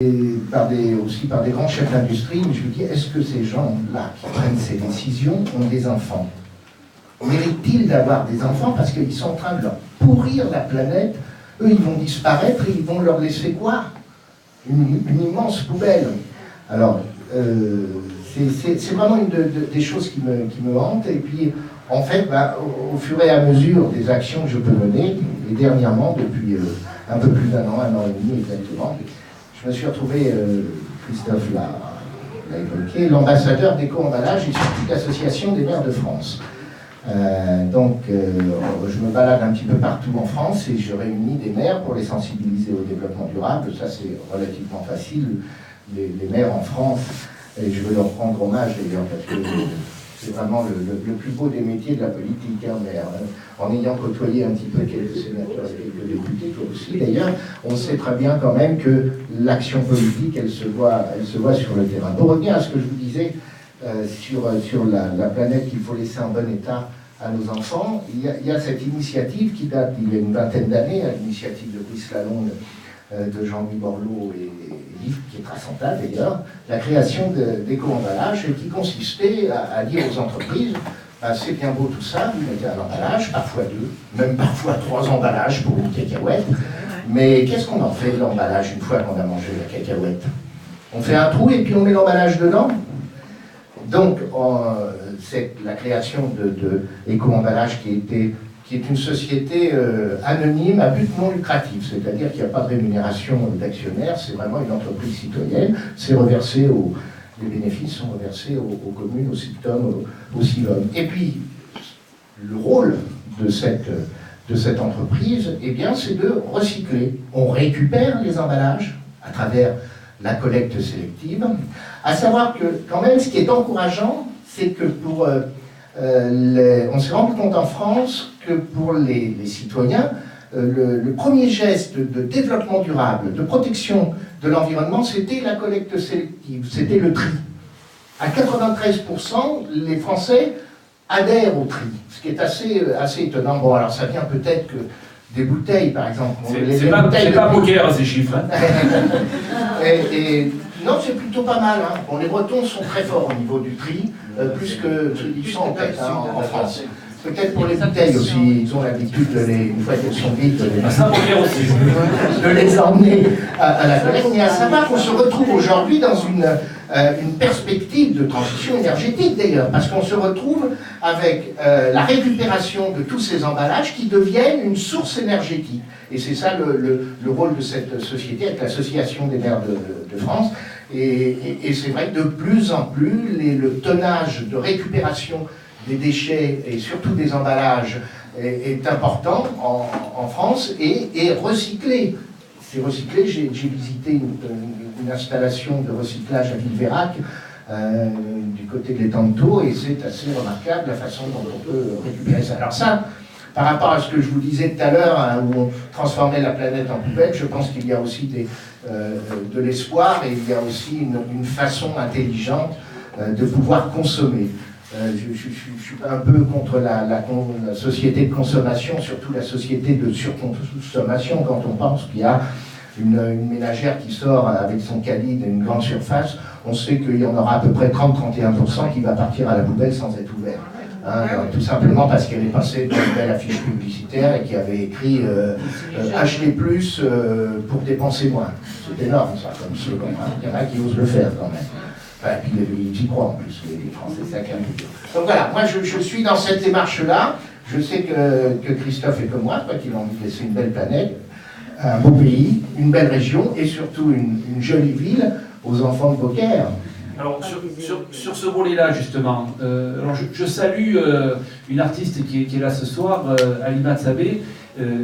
aussi par des grands chefs d'industrie, mais je me dis, est-ce que ces gens-là qui prennent ces décisions ont des enfants? Méritent-ils d'avoir des enfants parce qu'ils sont en train de leur pourrir la planète? Eux, ils vont disparaître et ils vont leur laisser quoi? Une immense poubelle. Alors, c'est vraiment une des choses qui me hantent. Et puis, en fait, au fur et à mesure des actions que je peux mener, et dernièrement, depuis un peu plus d'un an et demi exactement, je me suis retrouvé, Christophe l'a évoqué, l'ambassadeur d'Éco-Emballage et surtout l'Association des maires de France. Donc, je me balade un petit peu partout en France et je réunis des maires pour les sensibiliser au développement durable. Ça, c'est relativement facile, les maires en France. Et je veux leur rendre hommage d'ailleurs, parce que c'est vraiment le plus beau des métiers de la politique, hein, maire. En ayant côtoyé un petit peu quelques sénateurs et quelques députés, toi aussi d'ailleurs, on sait très bien quand même que l'action politique, elle se voit sur le terrain. Pour revenir à ce que je vous disais sur la planète qu'il faut laisser en bon état à nos enfants, il y a cette initiative qui date d'il y a une vingtaine d'années, l'initiative de Brice Lalonde, de Jean-Louis Borloo et Yves, qui est Tracental d'ailleurs, la création d'éco-emballage qui consistait à dire aux entreprises, c'est bien beau tout ça, vous mettez un emballage, parfois 2, même parfois 3 emballages pour une cacahuète, mais qu'est-ce qu'on en fait de l'emballage une fois qu'on a mangé la cacahuète? On fait un trou et puis on met l'emballage dedans. Donc, c'est la création de Éco-Emballage qui est une société anonyme à but non lucratif, c'est-à-dire qu'il n'y a pas de rémunération d'actionnaires, c'est vraiment une entreprise citoyenne, c'est reversé les bénéfices sont reversés aux communes, aux SICTOM, aux CIVOM. Et puis, le rôle de cette entreprise, eh bien, c'est de recycler. On récupère les emballages à travers la collecte sélective, à savoir que, quand même, ce qui est encourageant, c'est que on s'est rendu compte en France que pour les citoyens, le premier geste de développement durable, de protection de l'environnement, c'était la collecte sélective, c'était le tri. À 93%, les Français adhèrent au tri, ce qui est assez étonnant. Bon, alors ça vient peut-être que des bouteilles, par exemple. C'est pas poker, ces chiffres. Hein. Non, c'est plutôt pas mal. Hein. Bon, les Bretons sont très forts au niveau du tri, plus que ils sont en tête en France. Peut-être pour les bouteilles aussi, ils ont l'habitude, une fois qu'elles sont vides, de les emmener à la collecte. Mais à savoir qu'on se retrouve aujourd'hui dans une perspective de transition énergétique d'ailleurs, parce qu'on se retrouve avec la récupération de tous ces emballages qui deviennent une source énergétique. Et c'est ça le rôle de cette société, avec l'Association des maires de France. Et c'est vrai que de plus en plus, le tonnage de récupération des déchets et surtout des emballages est important en France et recyclé. C'est recyclé, j'ai visité une installation de recyclage à Villeveyrac, du côté de l'étang de Tours, et c'est assez remarquable la façon dont on peut récupérer ça. Alors ça, par rapport à ce que je vous disais tout à l'heure, hein, où on transformait la planète en poubelle, je pense qu'il y a aussi de l'espoir et il y a aussi une façon intelligente de pouvoir consommer. Je suis un peu contre la société de consommation, surtout la société de surconsommation, quand on pense qu'il y a une ménagère qui sort avec son caddie d'une grande surface, on sait qu'il y en aura à peu près 30-31% qui va partir à la poubelle sans être ouvert. Hein, tout simplement parce qu'elle est passée dans une belle affiche publicitaire et qui avait écrit achetez plus pour dépenser moins. C'est énorme ça comme slogan. Hein. Il y en a qui osent le faire quand même. Enfin, et puis ils y croient en plus, les Français, c'est un Donc voilà, moi je suis dans cette démarche-là. Je sais que Christophe est comme moi, qu'il a envie de laisser une belle planète, un beau pays, une belle région et surtout une jolie ville aux enfants de Beaucaire. Alors sur ce volet-là justement, alors je salue une artiste qui est là ce soir, Halima Tsabé,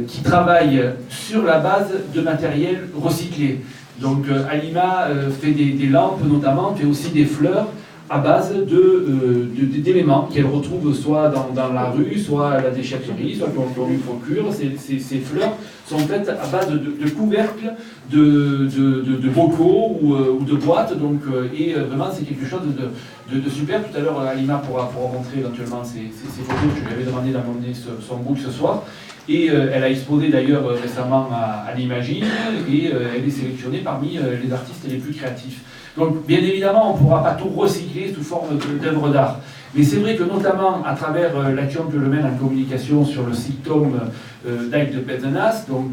qui travaille sur la base de matériel recyclé. Donc Halima fait des lampes notamment, fait aussi des fleurs à base d'éléments qu'elle retrouve soit dans la rue, soit à la déchetterie, soit qu'on lui procure. Ces fleurs sont faites à base de couvercles, de bocaux ou de boîtes. Donc, et vraiment c'est quelque chose de super. Tout à l'heure Halima pourra montrer éventuellement ces photos. Je lui avais demandé d'amener son book ce soir. Et elle a exposé d'ailleurs récemment à l'Imagine, et elle est sélectionnée parmi les artistes les plus créatifs. Donc bien évidemment, on ne pourra pas tout recycler sous forme d'œuvres d'art. Mais c'est vrai que notamment à travers l'action que je mène en communication sur le SICTOM d'Aïk de Pézenas, donc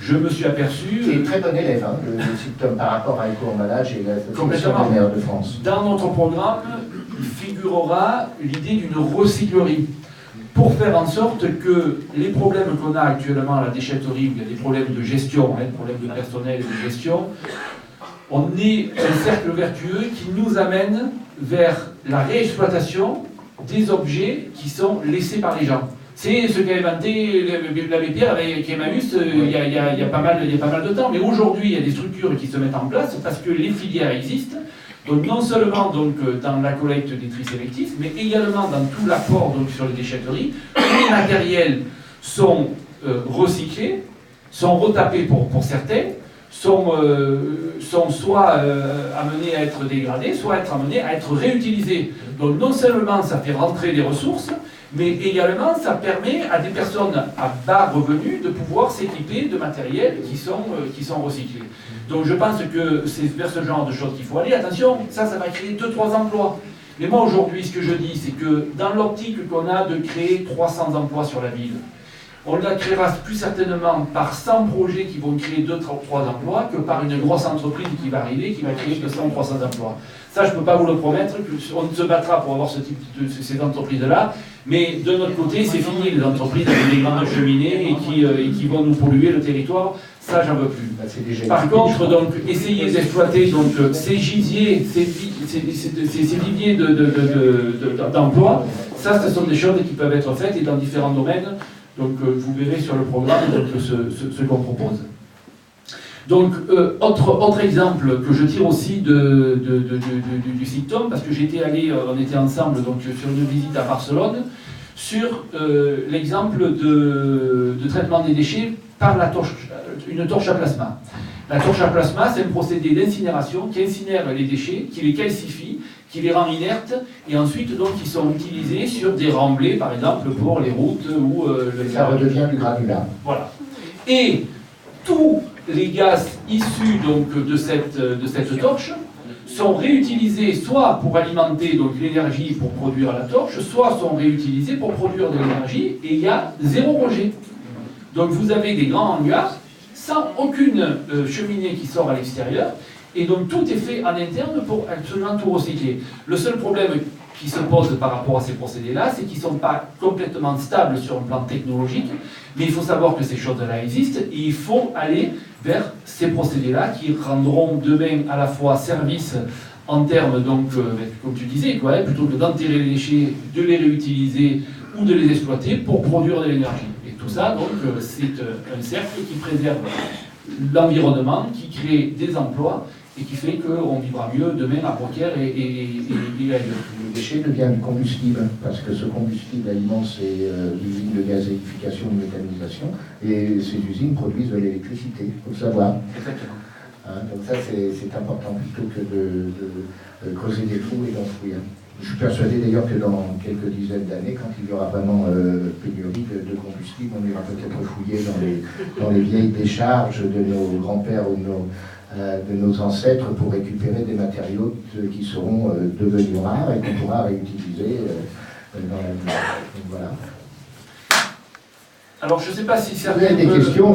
je me suis aperçu... C'est très bon élève, hein, le SICTOM, par rapport à Éco-Emballage et l'Association des maires de France. Dans notre programme figurera l'idée d'une recyclerie, pour faire en sorte que les problèmes qu'on a actuellement à la déchetterie, où il y a des problèmes de gestion, des problèmes de personnel et de gestion, on ait un cercle vertueux qui nous amène vers la réexploitation des objets qui sont laissés par les gens. C'est ce qu'a inventé l'abbé Pierre avec Emmaüs il y a pas mal de temps. Mais aujourd'hui, il y a des structures qui se mettent en place parce que les filières existent. Donc non seulement donc, dans la collecte des tri sélectifs, mais également dans tout l'apport donc, sur les déchetteries. Les matériels sont recyclés, sont retapés pour certains, sont soit amenés à être dégradés, soit amenés à être réutilisés. Donc non seulement ça fait rentrer des ressources, mais également ça permet à des personnes à bas revenus de pouvoir s'équiper de matériel qui sont recyclés. Donc je pense que c'est vers ce genre de choses qu'il faut aller. Attention, ça va créer 2-3 emplois. Mais moi aujourd'hui, ce que je dis, c'est que dans l'optique qu'on a de créer 300 emplois sur la ville, on la créera plus certainement par 100 projets qui vont créer 2-3 emplois que par une grosse entreprise qui va arriver, qui va créer 200-300 emplois. Ça, je ne peux pas vous le promettre, on se battra pour avoir ce type de ces entreprises-là, mais de notre côté, c'est fini les entreprises avec des grandes cheminées et qui vont nous polluer le territoire. Ça, j'en veux plus. Par contre, donc, essayer d'exploiter ces gisiers, ces viviers d'emploi, ça, ce sont des choses qui peuvent être faites et dans différents domaines. Donc vous verrez sur le programme ce qu'on propose. Donc autre exemple que je tire aussi du SICTOM, parce que on était ensemble donc, sur une visite à Barcelone, sur l'exemple de traitement des déchets par une torche à plasma. La torche à plasma, c'est un procédé d'incinération qui incinère les déchets, qui les calcifie, qui les rend inertes, et ensuite donc ils sont utilisés sur des remblais, par exemple, pour les routes ou ça redevient du granulat. Voilà. Et tous les gaz issus donc de cette torche sont réutilisés soit pour alimenter donc l'énergie pour produire la torche, soit sont réutilisés pour produire de l'énergie, et il y a zéro rejet. Donc vous avez des grands hangars sans aucune cheminée qui sort à l'extérieur, et donc tout est fait en interne pour absolument tout recycler. Le seul problème qui se pose par rapport à ces procédés-là, c'est qu'ils ne sont pas complètement stables sur un plan technologique, mais il faut savoir que ces choses-là existent, et il faut aller vers ces procédés-là qui rendront demain à la fois service en termes, donc, comme tu disais, quoi, plutôt que d'enterrer les déchets, de les réutiliser ou de les exploiter pour produire de l'énergie. Et tout ça, donc, c'est un cercle qui préserve l'environnement, qui crée des emplois, et qui fait qu'on vivra mieux demain à Beaucaire et ailleurs. Le déchet devient du combustible, parce que ce combustible alimente ces usines de gazéification et de méthanisation, et ces usines produisent de l'électricité, il faut le savoir. Exactement. Hein, donc ça, c'est important, plutôt que de creuser des trous et d'enfouir. Je suis persuadé d'ailleurs que dans quelques dizaines d'années, quand il y aura vraiment pénurie de combustible, on ira peut-être fouiller dans les vieilles décharges de nos grands-pères ou de nos ancêtres pour récupérer des matériaux qui seront devenus rares et qu'on pourra réutiliser dans l'avenir. Donc voilà. Alors je ne sais pas si Vous avez des questions.